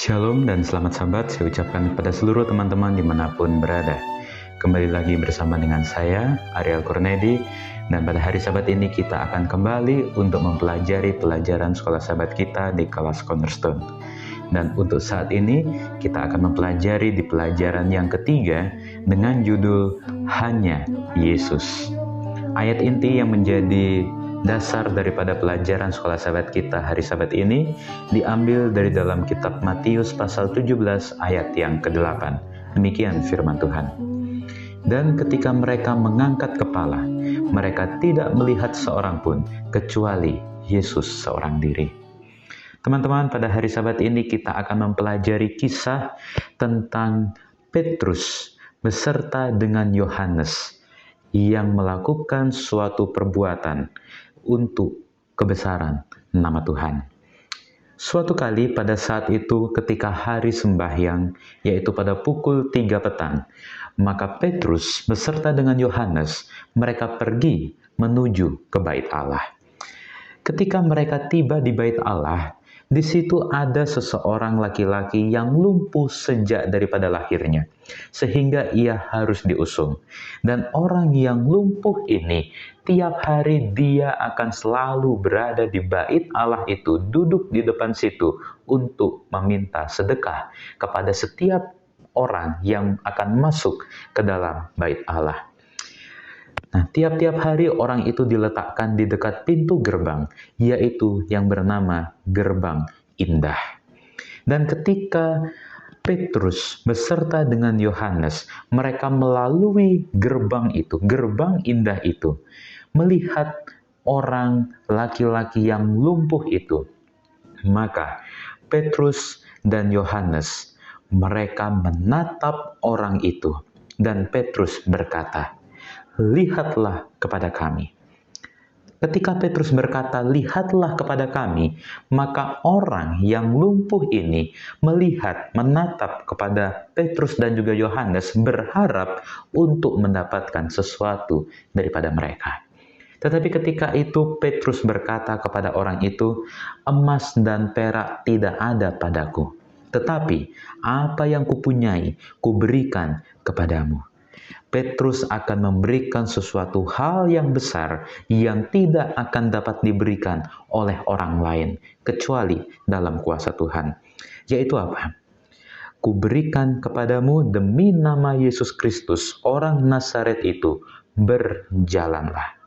Shalom dan selamat sahabat saya ucapkan kepada seluruh teman-teman dimanapun berada. Kembali lagi bersama dengan saya, Ariel Kurnedi, dan pada hari Sabat ini kita akan kembali untuk mempelajari pelajaran sekolah sahabat kita di kelas Cornerstone. Dan untuk saat ini kita akan mempelajari di pelajaran yang ketiga dengan judul Hanya Yesus. Ayat inti yang menjadi dasar daripada pelajaran sekolah sahabat kita hari Sabat ini diambil dari dalam kitab Matius pasal 17 ayat yang ke-8. Demikian firman Tuhan. Dan ketika mereka mengangkat kepala, mereka tidak melihat seorang pun kecuali Yesus seorang diri. Teman-teman, pada hari Sabat ini kita akan mempelajari kisah tentang Petrus beserta dengan Yohanes yang melakukan suatu perbuatan untuk kebesaran nama Tuhan. Suatu kali pada saat itu ketika hari sembahyang, yaitu pada pukul 3 petang, maka Petrus beserta dengan Yohanes, mereka pergi menuju ke bait Allah. Ketika mereka tiba di bait Allah, di situ ada seseorang laki-laki yang lumpuh sejak daripada lahirnya, sehingga ia harus diusung. Dan orang yang lumpuh ini, tiap hari dia akan selalu berada di bait Allah itu, duduk di depan situ untuk meminta sedekah kepada setiap orang yang akan masuk ke dalam bait Allah. Nah, tiap-tiap hari orang itu diletakkan di dekat pintu gerbang, yaitu yang bernama Gerbang Indah. Dan ketika Petrus beserta dengan Yohanes, mereka melalui gerbang itu, Gerbang Indah itu, melihat orang laki-laki yang lumpuh itu, maka Petrus dan Yohanes, mereka menatap orang itu, dan Petrus berkata, "Lihatlah kepada kami." Ketika Petrus berkata, "Lihatlah kepada kami," maka orang yang lumpuh ini melihat, menatap kepada Petrus dan juga Yohanes, berharap untuk mendapatkan sesuatu daripada mereka. Tetapi ketika itu Petrus berkata kepada orang itu, "Emas dan perak tidak ada padaku, tetapi apa yang kupunyai kuberikan kepadamu." Petrus akan memberikan sesuatu hal yang besar yang tidak akan dapat diberikan oleh orang lain kecuali dalam kuasa Tuhan. Yaitu apa? "Kuberikan kepadamu demi nama Yesus Kristus, orang Nazaret itu, berjalanlah."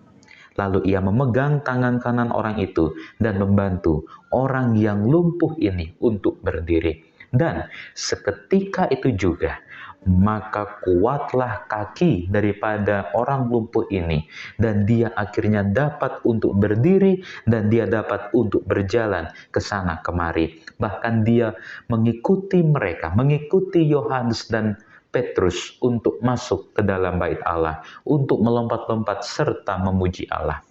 Lalu ia memegang tangan kanan orang itu dan membantu orang yang lumpuh ini untuk berdiri. Dan seketika itu juga, maka kuatlah kaki daripada orang lumpuh ini, dan dia akhirnya dapat untuk berdiri, dan dia dapat untuk berjalan ke sana kemari. Bahkan dia mengikuti mereka, mengikuti Yohanes dan Petrus untuk masuk ke dalam bait Allah, untuk melompat-lompat serta memuji Allah.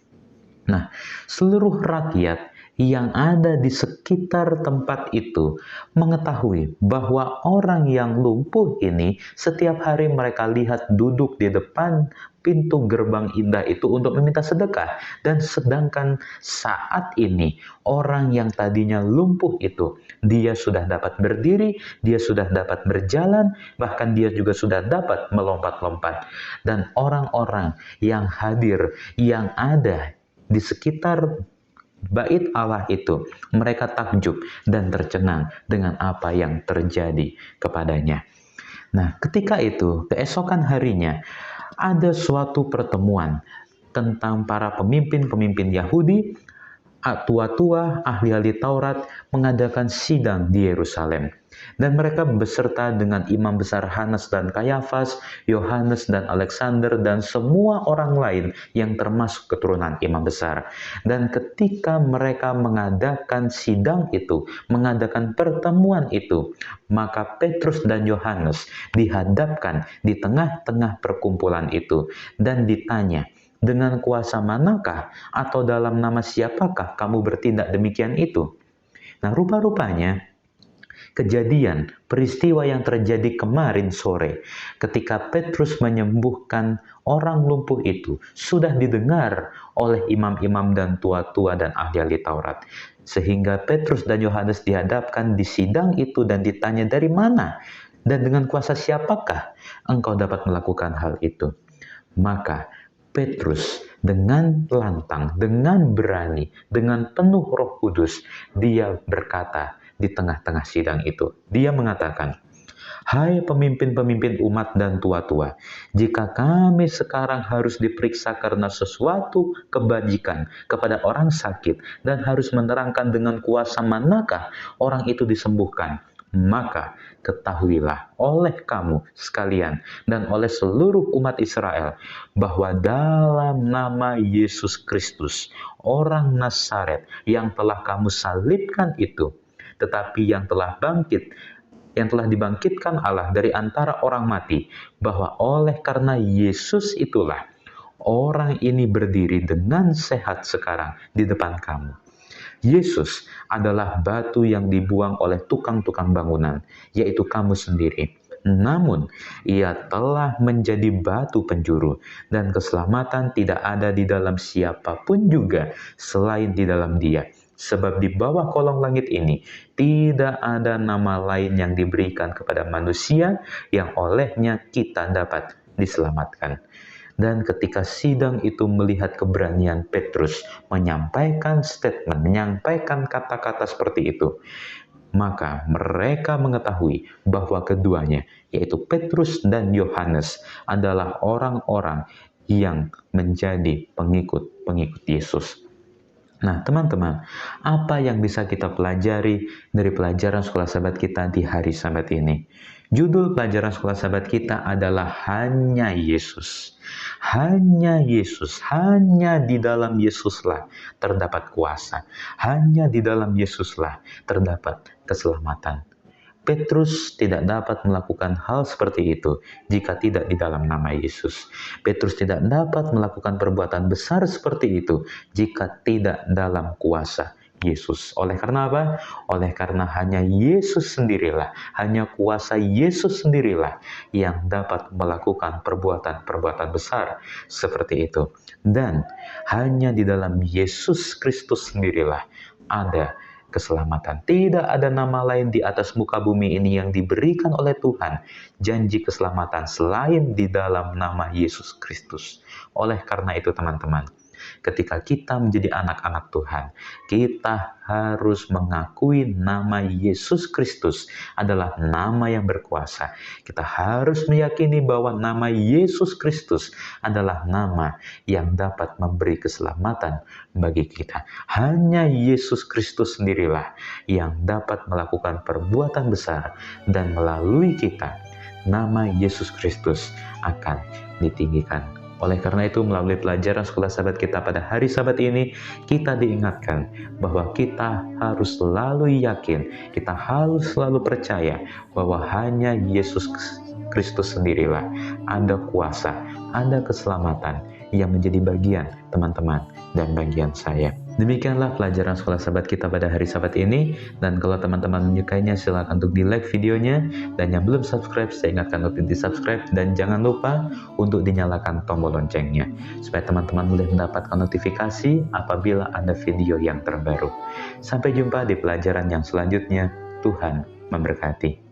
Nah, seluruh rakyat yang ada di sekitar tempat itu mengetahui bahwa orang yang lumpuh ini setiap hari mereka lihat duduk di depan pintu gerbang indah itu untuk meminta sedekah. Dan sedangkan saat ini orang yang tadinya lumpuh itu, dia sudah dapat berdiri, dia sudah dapat berjalan, bahkan dia juga sudah dapat melompat-lompat. Dan orang-orang yang hadir, yang ada di sekitar bait Allah itu, mereka takjub dan tercengang dengan apa yang terjadi kepadanya. Nah, ketika itu, keesokan harinya, ada suatu pertemuan tentang para pemimpin-pemimpin Yahudi, tua-tua, ahli-ahli Taurat mengadakan sidang di Yerusalem. Dan mereka beserta dengan imam besar Hanas dan Kayafas, Yohanes dan Alexander, dan semua orang lain yang termasuk keturunan imam besar. Dan ketika mereka mengadakan sidang itu, mengadakan pertemuan itu, maka Petrus dan Yohanes dihadapkan di tengah-tengah perkumpulan itu dan ditanya, "Dengan kuasa manakah atau dalam nama siapakah kamu bertindak demikian itu?" Nah, rupa-rupanya kejadian, peristiwa yang terjadi kemarin sore ketika Petrus menyembuhkan orang lumpuh itu sudah didengar oleh imam-imam dan tua-tua dan ahli-ahli Taurat. Sehingga Petrus dan Yohanes dihadapkan di sidang itu dan ditanya, dari mana dan dengan kuasa siapakah engkau dapat melakukan hal itu? Maka Petrus dengan lantang, dengan berani, dengan penuh Roh Kudus, dia berkata di tengah-tengah sidang itu. Dia mengatakan, hai pemimpin-pemimpin umat dan tua-tua, jika kami sekarang harus diperiksa karena sesuatu kebajikan kepada orang sakit dan harus menerangkan dengan kuasa manakah orang itu disembuhkan, maka ketahuilah oleh kamu sekalian dan oleh seluruh umat Israel bahwa dalam nama Yesus Kristus, orang Nazaret yang telah kamu salibkan itu, tetapi yang telah dibangkitkan Allah dari antara orang mati, bahwa oleh karena Yesus itulah orang ini berdiri dengan sehat sekarang di depan kamu. Yesus adalah batu yang dibuang oleh tukang-tukang bangunan, yaitu kamu sendiri. Namun, ia telah menjadi batu penjuru, dan keselamatan tidak ada di dalam siapapun juga selain di dalam Dia. Sebab di bawah kolong langit ini tidak ada nama lain yang diberikan kepada manusia yang olehnya kita dapat diselamatkan. Dan ketika sidang itu melihat keberanian Petrus menyampaikan statement, menyampaikan kata-kata seperti itu, maka mereka mengetahui bahwa keduanya, yaitu Petrus dan Yohanes, adalah orang-orang yang menjadi pengikut Yesus. Nah, teman-teman, apa yang bisa kita pelajari dari pelajaran sekolah sahabat kita di hari Sabat ini? Judul pelajaran sekolah sahabat kita adalah hanya Yesus. Hanya Yesus, hanya di dalam Yesuslah terdapat kuasa. Hanya di dalam Yesuslah terdapat keselamatan. Petrus tidak dapat melakukan hal seperti itu jika tidak di dalam nama Yesus. Petrus tidak dapat melakukan perbuatan besar seperti itu jika tidak dalam kuasa Yesus. Oleh karena apa? Oleh karena hanya Yesus sendirilah, hanya kuasa Yesus sendirilah yang dapat melakukan perbuatan-perbuatan besar seperti itu. Dan hanya di dalam Yesus Kristus sendirilah ada keselamatan. Tidak ada nama lain di atas muka bumi ini yang diberikan oleh Tuhan janji keselamatan selain di dalam nama Yesus Kristus. Oleh karena itu teman-teman, ketika kita menjadi anak-anak Tuhan, kita harus mengakui nama Yesus Kristus adalah nama yang berkuasa. Kita harus meyakini bahwa nama Yesus Kristus adalah nama yang dapat memberi keselamatan bagi kita. Hanya Yesus Kristus sendirilah yang dapat melakukan perbuatan besar, dan melalui kita, nama Yesus Kristus akan ditinggikan. Oleh karena itu, melalui pelajaran sekolah sahabat kita pada hari Sabat ini, kita diingatkan bahwa kita harus selalu yakin, kita harus selalu percaya bahwa hanya Yesus Kristus sendirilah ada kuasa, ada keselamatan yang menjadi bagian teman-teman dan bagian saya. Demikianlah pelajaran sekolah sahabat kita pada hari Sabat ini. Dan kalau teman-teman menyukainya, silakan untuk di-like videonya. Dan yang belum subscribe, saya ingatkan untuk di-subscribe. Dan jangan lupa untuk dinyalakan tombol loncengnya, supaya teman-teman boleh mendapatkan notifikasi apabila ada video yang terbaru. Sampai jumpa di pelajaran yang selanjutnya. Tuhan memberkati.